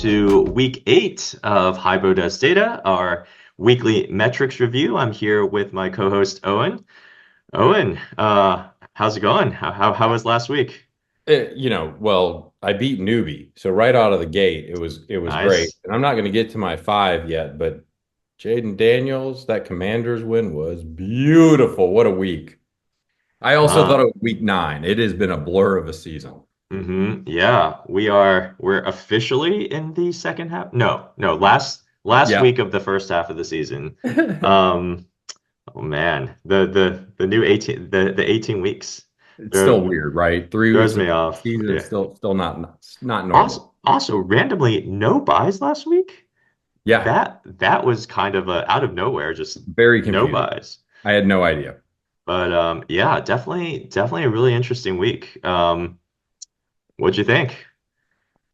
to week 8 of Haibo Does Data, our weekly metrics review. I'm here with my co-host Owen. Owen, how's it going? How was last week? Well, I beat newbie, so right out of the gate, it was great. Nice. And I'm not going to get to my five yet, but Jaden Daniels, that Commanders win was beautiful. What a week! I also thought Uh, it was week 9. It has been a blur of a season. yeah, we're officially in the second half. No, last Yeah, week of the first half of the season. Um, oh man, the new 18 the 18 weeks. it's still Throw, weird, right? 3 weeks throws of me the off. season, Yeah. still not normal. Also, randomly, no buys last week. Yeah, That was kind of out of nowhere, just very no confusing. buys. I had no idea. But yeah, definitely a really interesting week. What'd you think?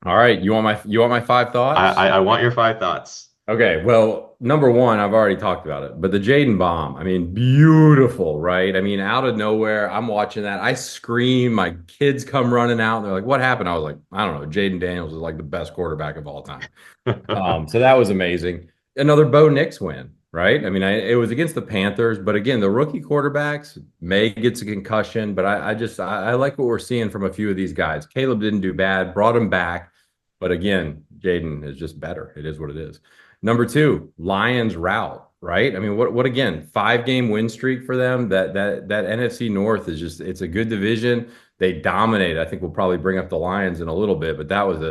All right, you want my five thoughts? I want your 5 thoughts. Okay, well, number one, I've already talked about it, but the Jaden bomb, I mean, beautiful, right? I mean, out of nowhere, I'm watching that. I scream, my kids come running out, and they're like, "What happened?" I was like, "I don't know. Jaden Daniels is like the best quarterback of all time." So that was amazing. Another Bo Nix win, right? I mean, it was against the Panthers, but again, the rookie quarterbacks may get a concussion, but I like what we're seeing from a few of these guys. Caleb didn't do bad, brought him back, but again, Jaden is just better. It is what it is. Number two, Lions route, right? I mean, what again? 5 game win streak for them. That NFC North is just it's a good division. They dominate. I think we'll probably bring up the Lions in a little bit, but that was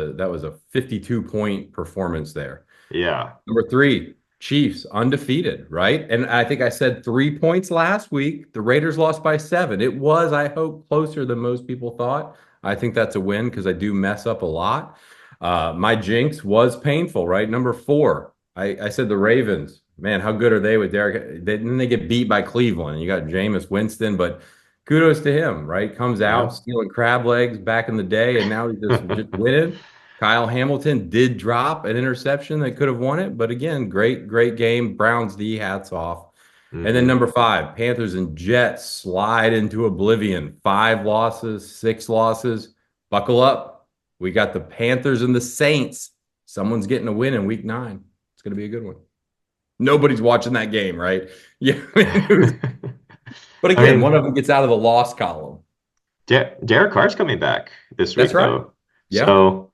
a 52-point performance there. Yeah. Number three, Chiefs undefeated, right? And I think I said 3 points last week. The Raiders lost by 7. It was, I hope, closer than most people thought. I think that's a win because I do mess up a lot. My jinx was painful, right? Number four, I said the Ravens. Man, how good are they with Derek? Then they get beat by Cleveland. You got Jameis Winston, but kudos to him, right? Comes out Yeah. stealing crab legs back in the day, and now he's just winning. Kyle Hamilton did drop an interception that could have won it, but again, great game. Browns D, hats off. And then hmm number five, Panthers and Jets slide into oblivion. 5 losses, 6 losses. Buckle up. We got the Panthers and the Saints. Someone's getting a win in week 9. It's going to be a good one. Nobody's watching that game, right? Yeah. But I again, one mean, of them gets out of the loss column. Derek Carr's coming back this That's week right. though. Yeah. So,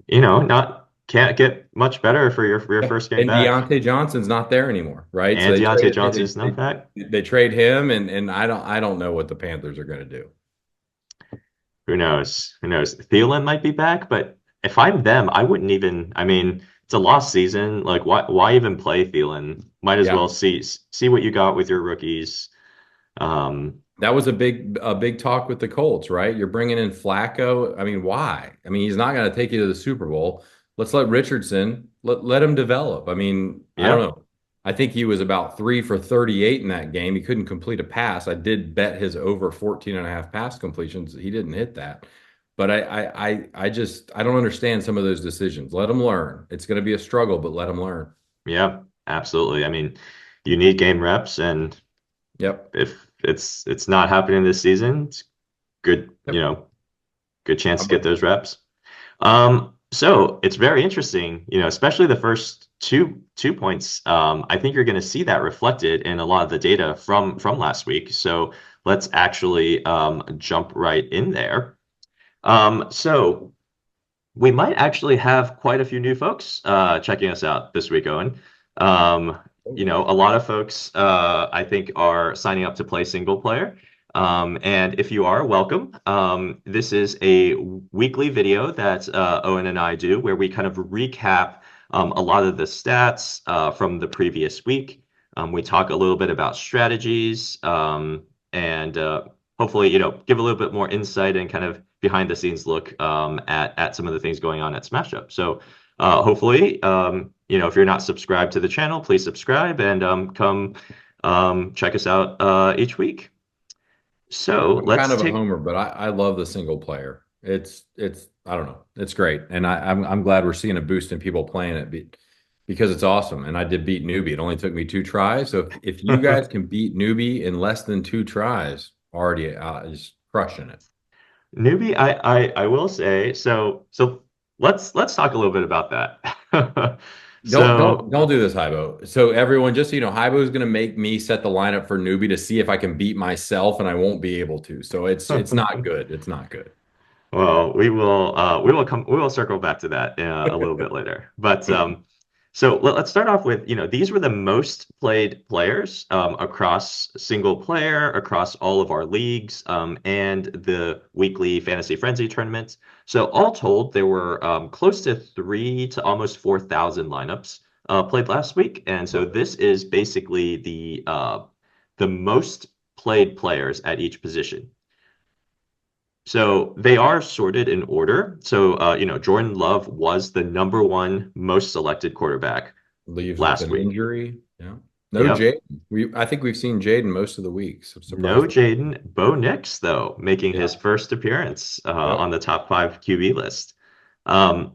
not can't get much better for your first game And back. Deontay Johnson's not there anymore, right? So And Deontay they, Johnson's not they, back. they trade him, and I don't know what the Panthers are going to do. Who knows? Who knows? Thielen might be back, but if I'm them, I wouldn't even. I mean, it's a lost season. Like, why even play Thielen? Might as Yeah, well see what you got with your rookies. Um, that was a big talk with the Colts, right? You're bringing in Flacco. I mean, why? I mean, he's not going to take you to the Super Bowl. Let's let Richardson let him develop. I mean, I don't yeah, know. I think he was about 3 for 38 in that game. He couldn't complete a pass. I did bet his over 14 and a half pass completions. He didn't hit that. But I don't understand some of those decisions. Let him learn. It's going to be a struggle, but let him learn. yeah, absolutely. I mean, you need game reps, and Yep. if it's not happening this season, it's good. Yep. Good chance I'm to get with you. those reps. So it's very interesting, especially the first two points. I think you're going to see that reflected in a lot of the data from last week. So let's actually jump right in there. So we might actually have quite a few new folks checking us out this week, Owen. Um, a lot of folks I think are signing up to play single player. And if you are, welcome. This is a weekly video that Owen and I do where we kind of recap a lot of the stats from the previous week. We talk a little bit about strategies and hopefully, give a little bit more insight and kind of behind the scenes look at some of the things going on at SmashUp. So hopefully, if you're not subscribed to the channel, please subscribe and come check us out each week. So I'm kind let's of a take homer, but I love the single player. It's I don't know. It's great. And I'm glad we're seeing a boost in people playing it because it's awesome. And I did beat newbie. It only took me 2 tries. So if you guys can beat newbie in less than 2 tries, already is crushing it. newbie. I will say so. let's talk a little bit about that. Don't So, don't don't do this, Haibo. So everyone, just so you know, Haibo is going to make me set the lineup for newbie to see if I can beat myself, and I won't be able to. So it's not good. It's not good. well, we will circle back to that a little bit later. But so let's start off with, these were the most played players across single player, across all of our leagues, and the weekly Fantasy Frenzy tournaments. So all told, there were close to three to almost 4,000 lineups played last week, and so Love it. this is basically the most played players at each position. So they are sorted in order. So, Jordan Love was the number one most selected quarterback Leaves with last an week. injury. Yeah. No Yep. Jaden. I think we've seen Jaden most of the week. So No surprised. Jaden. Bo Nix, though, making Yeah. his first appearance on Yep. the top five QB list. Um,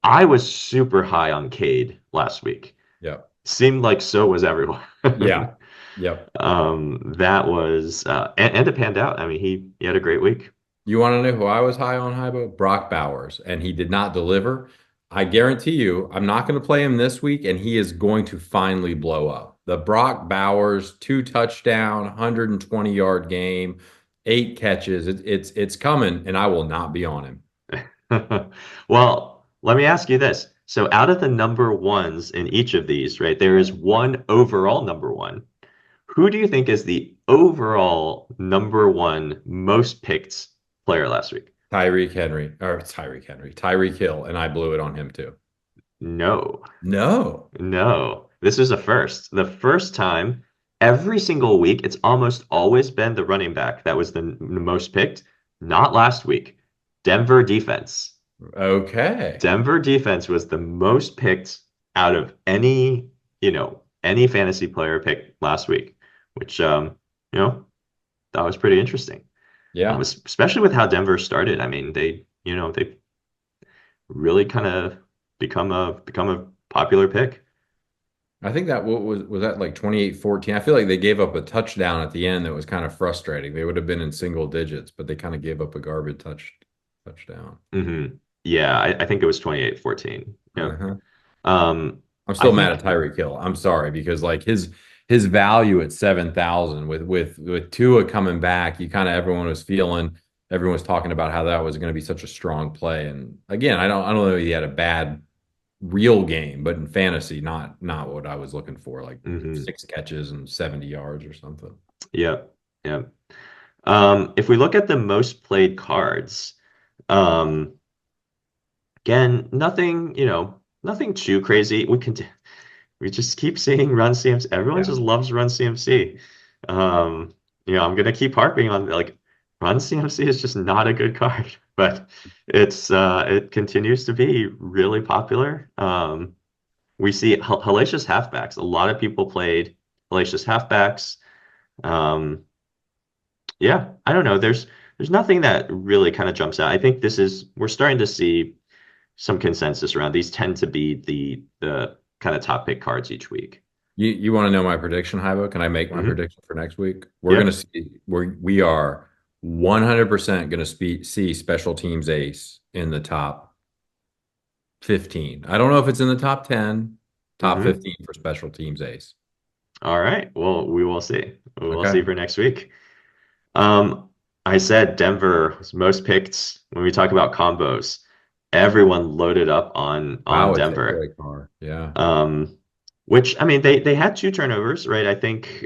I was super high on Cade last week. Yep. Seemed like so was everyone. Yeah. Yep. That was, and it panned out. I mean, he had a great week. You want to know who I was high on, Haibo? Brock Bowers, and he did not deliver. I guarantee you, I'm not going to play him this week, and he is going to finally blow up. The Brock Bowers 2 touchdown, 120-yard game, 8 catches. It's coming, and I will not be on him. Well, let me ask you this. So out of the number ones in each of these, right, there is one overall number one. Who do you think is the overall number one most picked player last week? Tyreek Henry, Tyreek Hill, and I blew it on him too. No, No. no. This is a first. The first time every single week, it's almost always been the running back that was the most picked. Not last week. Denver defense. Okay. Denver defense was the most picked out of any fantasy player picked last week, which you know, that was pretty interesting. Yeah. Especially with how Denver started. I mean, they really kind of become a popular pick. I think that was that like 28-14. I feel like they gave up a touchdown at the end that was kind of frustrating. They would have been in single digits, but they kind of gave up a garbage touchdown. Yeah, I think it was 28-14. Yep. Uh-huh. Um, I'm I still mad at think Tyreek Hill. I'm sorry because like his value at 7,000 with Tua coming back, you kind of everyone was talking about how that was going to be such a strong play. And again, I don't know if he had a bad real game, but in fantasy, not what I was looking for, like mhm. 6 catches and 70 yards or something. Yep. Yep. If we look at the most played cards, um, again, nothing too crazy. We just keep seeing Run CMC. Everyone Yeah. just loves Run CMC. Um, I'm gonna keep harping on like Run CMC is just not a good card, but it continues to be really popular. We see hellacious halfbacks. A lot of people played hellacious halfbacks. Um, yeah, I don't know. There's nothing that really kind of jumps out. I think we're starting to see some consensus around these tend to be the kind of top pick cards each week. You want to know my prediction, Haibo? Can I make my Hmm. prediction for next week? Yep. We are 100% going to see special teams ace in the top 15. I don't know if it's in the top 10, top Hmm. 15 for special teams ace. All right. Well, we will see. We will see Okay. for next week. Um, I said Denver was most picked when we talk about combos. Everyone loaded up on Wow, a Denver. takeaway car. Yeah. Um, which I mean they had two turnovers, right? I think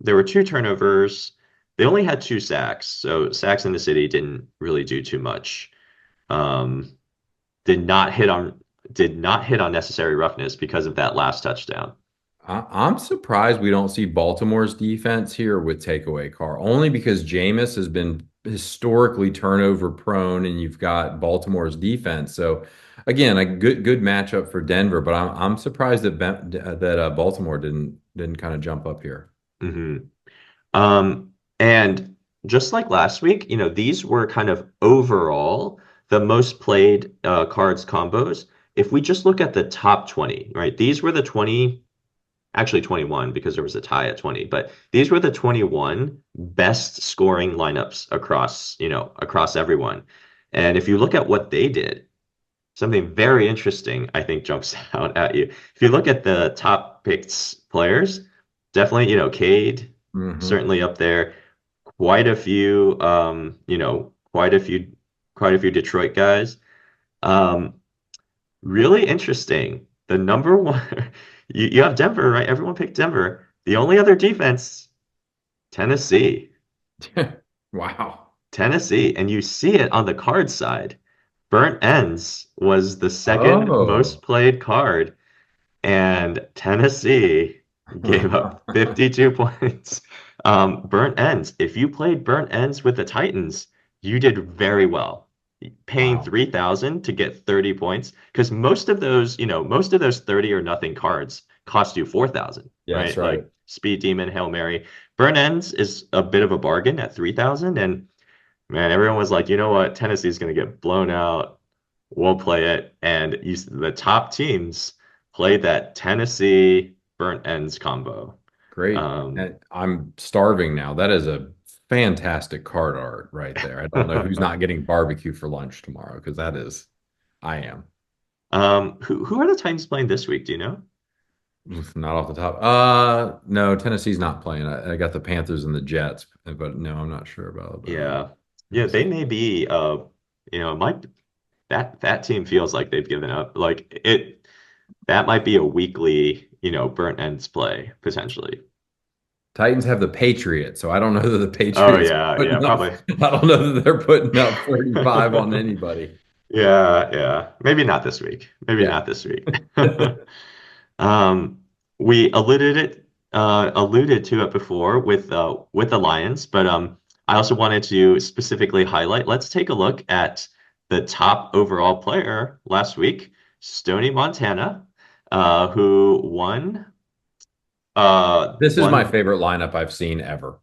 there were two turnovers. They only had two sacks, so sacks in the city didn't really do too much. Um, did not hit on did not hit on necessary roughness because of that last touchdown. I'm surprised we don't see Baltimore's defense here with takeaway car, only because Jameis has been historically turnover prone, and you've got Baltimore's defense. So, again, a good matchup for Denver, but I'm surprised that Baltimore didn't kind of jump up here. Hmm. And just like last week, these were kind of overall the most played cards combos. If we just look at the top 20, right? These were the 20, actually 21 because there was a tie at 20, but these were the 21 best scoring lineups across everyone. And if you look at what they did, something very interesting, I think, jumps out at you. If you look at the top picked players, definitely, Cade, Hmm. certainly up there. Quite a few, quite a few Detroit guys. Um, Really interesting. The number one, you have Denver, right? Everyone picked Denver. The only other defense, Tennessee. Wow. Tennessee, and you see it on the card side. Burnt Ends was the second Oh. most played card, and Tennessee gave up 52 points. Burnt Ends. If you played Burnt Ends with the Titans, you did very well. Paying Wow. 3,000 to get 30 points, because most of those 30 or nothing cards cost you 4,000, Yeah, that's right? right. Like Speed Demon, Hail Mary. Burnt Ends is a bit of a bargain at 3,000, and man, everyone was like, you know what? Tennessee's going to get blown out. We'll play it. And the top teams played that Tennessee burnt ends combo. Great. Um, And I'm starving now. That is a fantastic card art right there. I don't know who's not getting barbecue for lunch tomorrow because that is, I am. who are the Titans playing this week? Do you know? Oof, not off the top. No, Tennessee's not playing. I got the Panthers and the Jets, but no, I'm not sure about Yeah. Yeah, they Tennessee. may be it might that team feels like they've given up. Like that might be a weekly, burnt ends play potentially. Titans have the Patriots, so I don't know that the Oh Patriots yeah, are yeah, putting up. probably. I don't know that they're putting up 35 on anybody. Yeah, yeah. Maybe not this week. Maybe Yeah. not this week. Um, we alluded to it before with the Lions, but I also wanted to specifically highlight. Let's take a look at the top overall player last week, Stoney Montana, who This is my won. favorite lineup I've seen ever.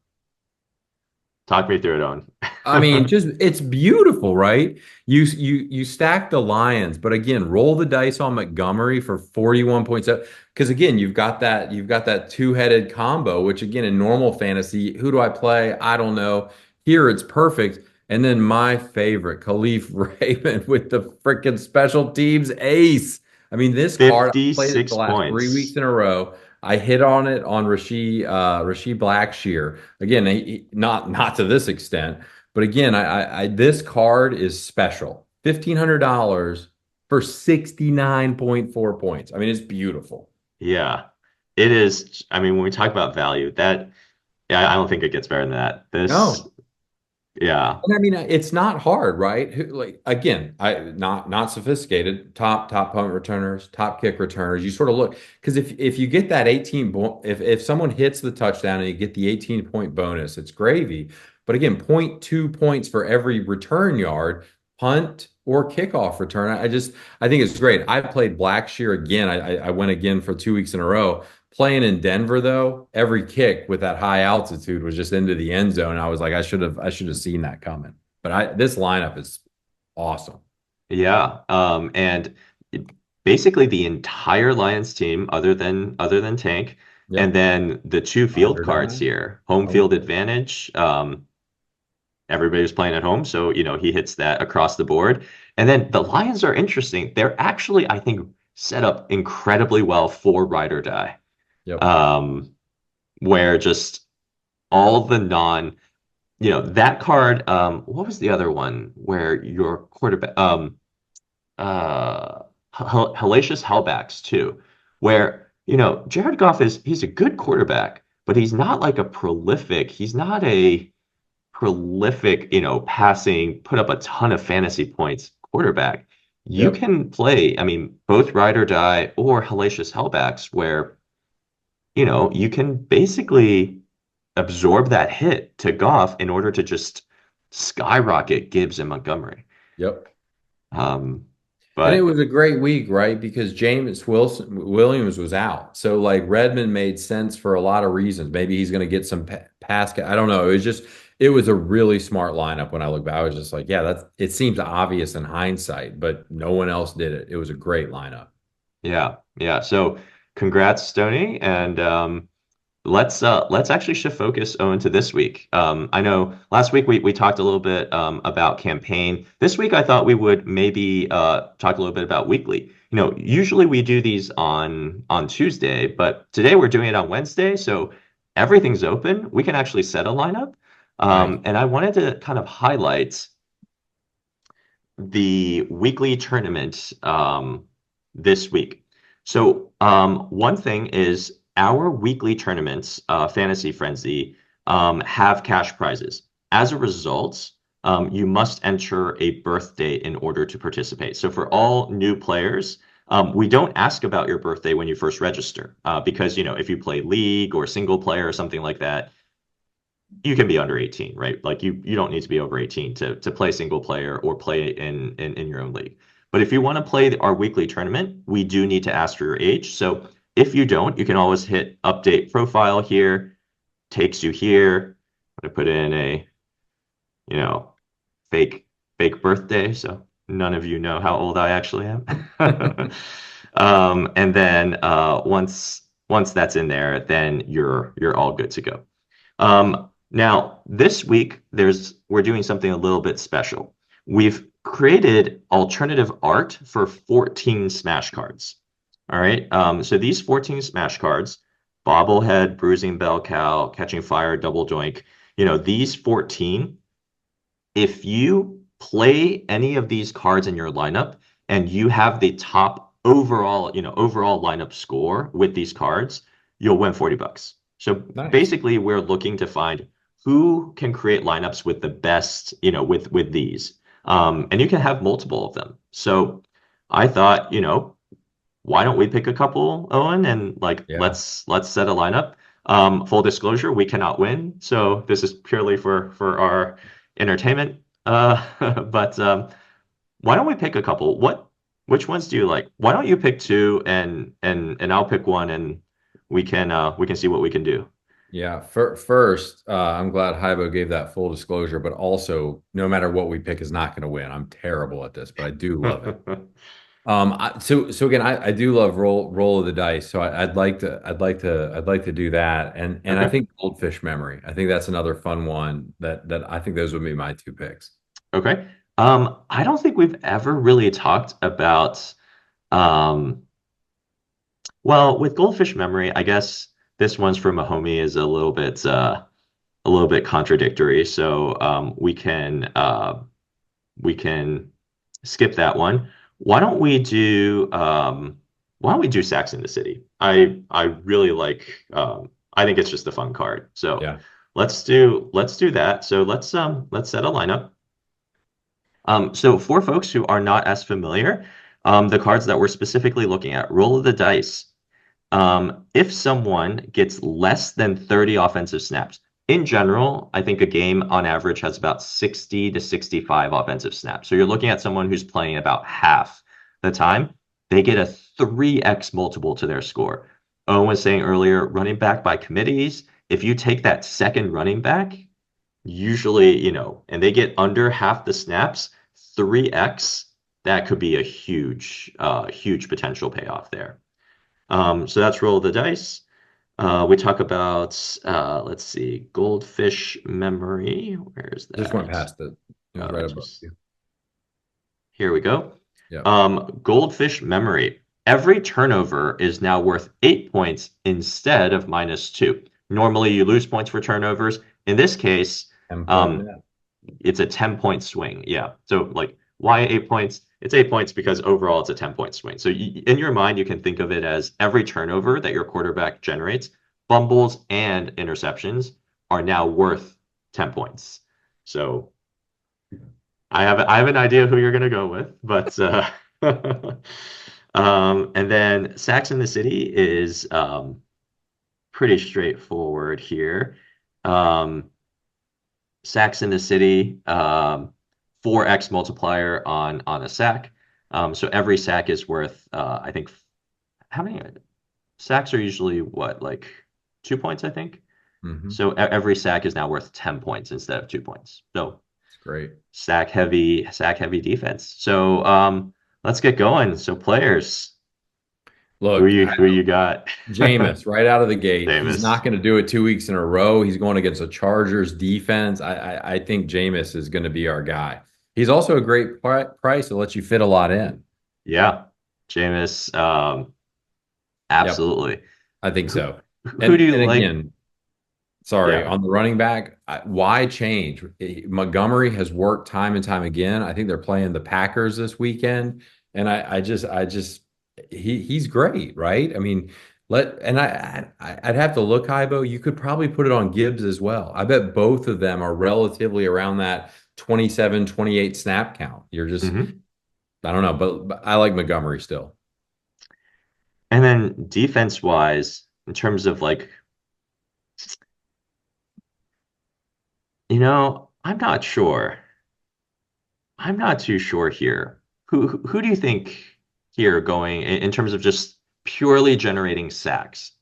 Talk me through it, I mean, on. just it's beautiful, right? You stack the Lions, but again, roll the dice on Montgomery for 41 points up. Because again, you've got that two-headed combo, which again in normal fantasy, who do I play? I don't know. Here it's perfect. And then my favorite, Khalif Raymond with the freaking special teams ace. I mean, this card, I played it the 56 last 3 weeks points. in a row. I hit on it on Rasheed Blackshear. Again, not to this extent. But again, this card is special. $1,500 for 69.4 points. I mean, it's beautiful. Yeah, it is. I mean, when we talk about value, yeah, I don't think it gets better than that. This, No. yeah, And I mean, it's not hard, right? Like again, not sophisticated. Top punt returners, top kick returners. You sort of look because if you get that 18, if someone hits the touchdown and you get the 18-point bonus, it's gravy. But again, 0.2 points for every return yard, punt or kickoff return. I think it's great. I played Blackshear again. I went again for 2 weeks in a row. Playing in Denver, though, every kick with that high altitude was just into the end zone. I was like, I should have seen that coming. But this lineup is awesome. yeah. And basically the entire Lions team, other than Tank, and Yep. then the two Ride field or cards die. here, home Home field field. advantage. Everybody's playing at home, so he hits that across the board. And then the Lions are interesting. They're actually, I think, set up incredibly well for ride or die. Yep. Um, where just all the non that card, what was the other one where your quarterback, hellacious hellbacks too, where, Jared Goff he's a good quarterback, but he's not like he's not a prolific, passing, put up a ton of fantasy points quarterback. You Yep. can play, I mean, both ride or die or hellacious hellbacks where, you can basically absorb that hit to Goff in order to just skyrocket Gibbs and Montgomery. Yep. Um, And it but was a great week, right? Because James Williams was out. So like Redmond made sense for a lot of reasons. Maybe he's going to get some pass. I don't know. It was a really smart lineup when I look back. I was just like, yeah, it seems obvious in hindsight, but no one else did it. It was a great lineup. yeah, yeah. So congrats, Stoney, and let's actually shift focus, Owen, to this week. I know last week we talked a little bit about campaign. This week I thought we would maybe talk a little bit about weekly. Usually we do these on Tuesday, but today we're doing it on Wednesday, so everything's open. We can actually set a lineup. Nice. And I wanted to kind of highlight the weekly tournament this week. So one thing is our weekly tournaments, Fantasy Frenzy, have cash prizes. As a result, you must enter a birthday in order to participate. So for all new players, we don't ask about your birthday when you first register, because if you play League or single player or something like that, you can be under 18, right? Like you don't need to be over 18 to play single player or play in your own league. But if you want to play our weekly tournament, we do need to ask for your age. So if you don't, you can always hit update profile here, takes you here. I'm gonna put in a, you know, fake fake birthday, so none of you know how old I actually am. And then once that's in there, then you're all good to go. Now, this week, we're doing something a little bit special. We've created alternative art for 14 Smash cards. All right. So these 14 Smash cards, Bobblehead, Bruising Bell Cow, Catching Fire, Double Doink, these 14, if you play any of these cards in your lineup and you have the top overall lineup score with these cards, you'll win 40 bucks. So Nice. basically, we're looking to find who can create lineups with the best, with these. And you can have multiple of them. So I thought, why don't we pick a couple, Owen, and like Yeah. let's set a lineup. Full disclosure, we cannot win, so this is purely for our entertainment. But why don't we pick a couple? Which ones do you like? Why don't you pick two and I'll pick one and we can see what we can do. Yeah. First, I'm glad Haibo gave that full disclosure, but also, no matter what we pick is not going to win. I'm terrible at this, but I do love it. So again, I do love roll of the dice. So I'd like to do that. And I Okay. think Goldfish Memory. I think that's another fun one that I think those would be my two picks. Okay. I don't think we've ever really talked about um well, with Goldfish Memory, I guess this one's from a homie is a little bit contradictory. So we can skip that one. Why don't we do Sax in the City? I really like I think it's just a fun card. So Yeah. let's do that. So let's set a lineup. So for folks who are not as familiar, the cards that we're specifically looking at, roll of the dice. If someone gets less than 30 offensive snaps, in general, I think a game on average has about 60 to 65 offensive snaps. So you're looking at someone who's playing about half the time. They get a 3x multiple to their score. Owen was saying earlier, running back by committees. If you take that second running back, usually, and they get under half the snaps, 3x, that could be a huge potential payoff there. So that's roll of the dice. We talk about, let's see, goldfish memory. Where's Just went that? past it. It was right above Just you. here we go. Yep. Goldfish memory. Every turnover is now worth 8 points instead of -2. Normally, you lose points for turnovers. In this case, 10 point um, net. it's a 10-point swing. Yeah. So like why 8 points? It's 8 points because overall it's a 10-point swing. So in your mind, you can think of it as every turnover that your quarterback generates, fumbles and interceptions are now worth 10 points. So I have an idea who you're gonna go with, but and then Sacks in the City is pretty straightforward here. Um, Sacks in the City, 4x multiplier on a sack. So every sack is worth, I think, how many sacks are usually what, like 2 points, I think. Hmm. So every sack is now worth 10 points instead of 2 points. So It's great. sack heavy defense. So let's get going. So players. Look, Who you got? Jameis right out of the gate. He's Davis. not going to do it 2 weeks in a row. He's going against a Chargers defense. I think Jameis is going to be our guy. He's also a great price that lets you fit a lot in. Yeah. Jameis. Yep, Absolutely. I think Who so. who do And you like? again, sorry, Yeah. on the running back, why change? Montgomery has worked time and time again. I think they're playing the Packers this weekend, and he's great, right? I mean, I'd have to look, Haibo. You could probably put it on Gibbs as well. I bet both of them are relatively around that 27, 28 snap count. Hmm. I don't know, but I like Montgomery still. And then defense wise, in terms of like, I'm not sure. I'm not too sure here. Who do you think here going in terms of just purely generating sacks?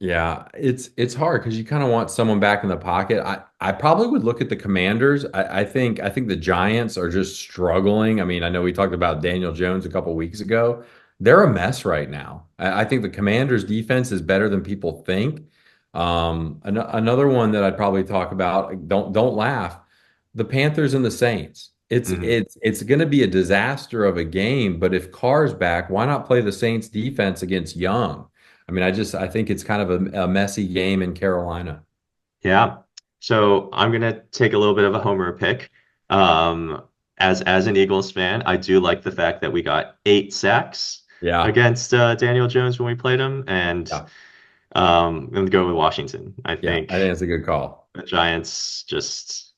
Yeah, it's hard because you kind of want someone back in the pocket. I probably would look at the Commanders. I think the Giants are just struggling. I mean, I know we talked about Daniel Jones a couple weeks ago. They're a mess right now. I think the Commanders defense is better than people think. Another one that I'd probably talk about, don't laugh, the Panthers and the Saints. Mhm. It's going to be a disaster of a game, but if Carr's back, why not play the Saints defense against Young? I mean, I think it's kind of a messy game in Carolina. Yeah. So I'm gonna take a little bit of a homer pick. As an Eagles fan, I do like the fact that we got 8 sacks Yeah, against Daniel Jones when we played him, and yeah, I'm gonna go with Washington. I yeah. think I think it's a good call. the Giants just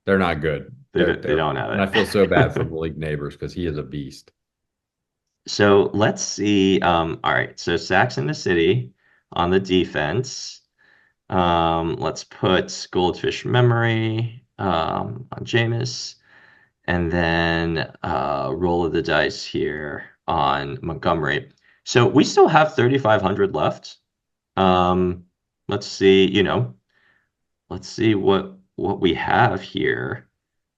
They're not good. they don't have And I feel so bad for it. Malik Neighbors because he is a beast. So let's see. All right. So sacks in the city on the defense. Let's put Goldfish Memory on Jameis, and then roll of the dice here on Montgomery. So we still have 3,500 left. Um, let's see. Let's see what we have here.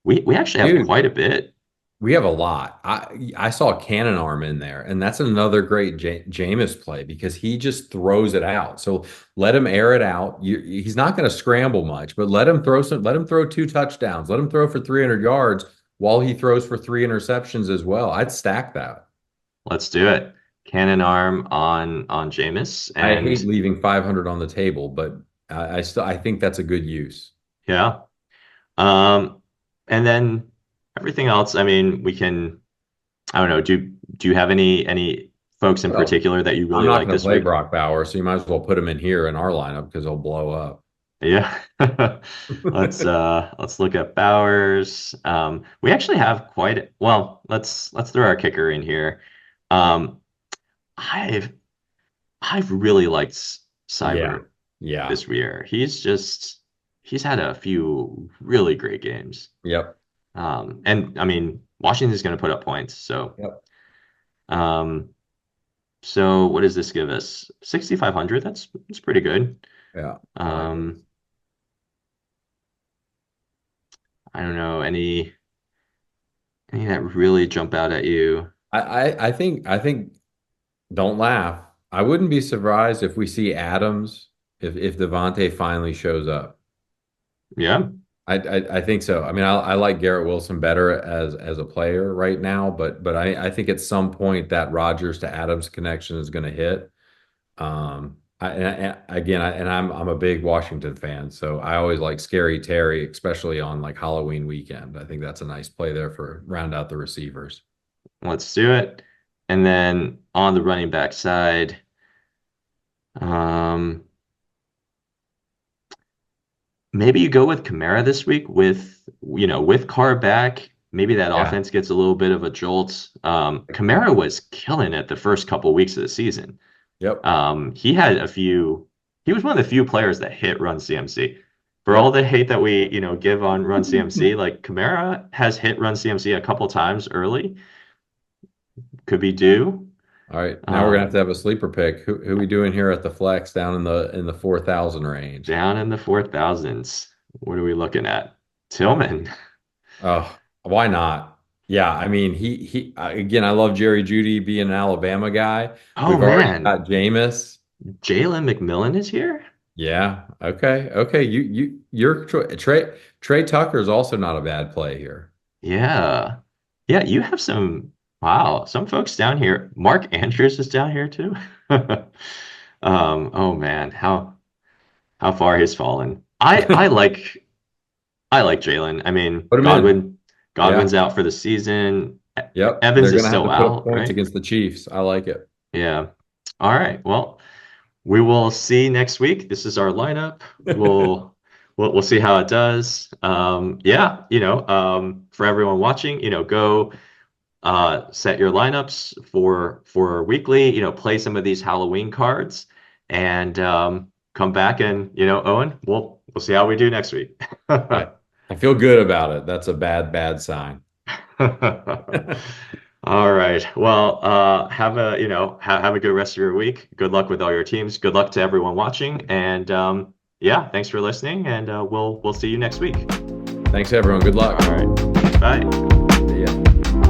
We actually have Dude, quite a bit. we have a lot. I saw Cannon Arm in there, and that's another great Jameis play because he just throws it out. So let him air it out. He's not going to scramble much, but let him throw 2 touchdowns. Let him throw for 300 yards while he throws for 3 interceptions as well. I'd stack that. Let's do it. Cannon arm on Jameis, I hate and leaving 500 on the table, but I think that's a good use. yeah. Um, and then everything else, I mean, we can, I don't know, do you have any folks in Well, particular that you I'm really not like going to this play week? Brock Bauer, so you might as well put him in here in our lineup because he'll blow up. Yeah. Let's look at Bowers. We actually have well, let's throw our kicker in here. Um, I've I've really liked Yeah, Cyber yeah, this year. He's had a few really great games. yep, And I mean, Washington's going to put up points. yep, Um, so what does this give us? 6,500. That's pretty good. yeah. I like it. Um, I don't know any that really jump out at you. I think don't laugh. I wouldn't be surprised if we see Adams if Devontae finally shows up. Yeah, I think so. I mean, I like Garrett Wilson better as a player right now, but I think at some point that Rodgers to Adams connection is going to hit. I'm a big Washington fan, so I always like Scary Terry, especially on like Halloween weekend. I think that's a nice play there for round out the receivers. let's do it. And then on the running back side, um, maybe you go with Kamara this week with Carr back. Maybe that Yeah. offense gets a little bit of a jolt. Kamara was killing it the first couple weeks of the season. Yep. He was one of the few players that hit Run CMC. For all Yep. the hate that we give on Run CMC, like Kamara has hit Run CMC a couple times early. Could be due. All right. Now we're gonna have to Um, have a sleeper pick. Who we doing here at the flex down in the 4,000 range? Down in the 4,000s. What are we looking at? Tillman. Oh, why not? Yeah, I mean, again, I love Jerry Jeudy being an Alabama guy. Oh We've already man, got Jameis. Jalen McMillan is here? Yeah. Okay. Okay. You're Trey Tucker is also not a bad play here. Yeah. Yeah, you have some, wow, some folks down here. Mark Andrews is down here too. Oh man, how far he's fallen. I like Jalen. I mean, Put him in. Godwin's Yeah. out for the season. Yep. Evans They're is gonna have still to put up out, points right? against the Chiefs. I like it. Yeah. All right. Well, we will see next week. This is our lineup. We'll see how it does. Yeah, for everyone watching, go set your lineups for weekly, play some of these Halloween cards and come back and, Owen, we'll see how we do next week. I I feel good about it. That's a bad sign. All right. Well, have a, have a good rest of your week. Good luck with all your teams. Good luck to everyone watching. And yeah, thanks for listening. And we'll see you next week. Thanks, everyone. Good luck. All right. Bye. See ya.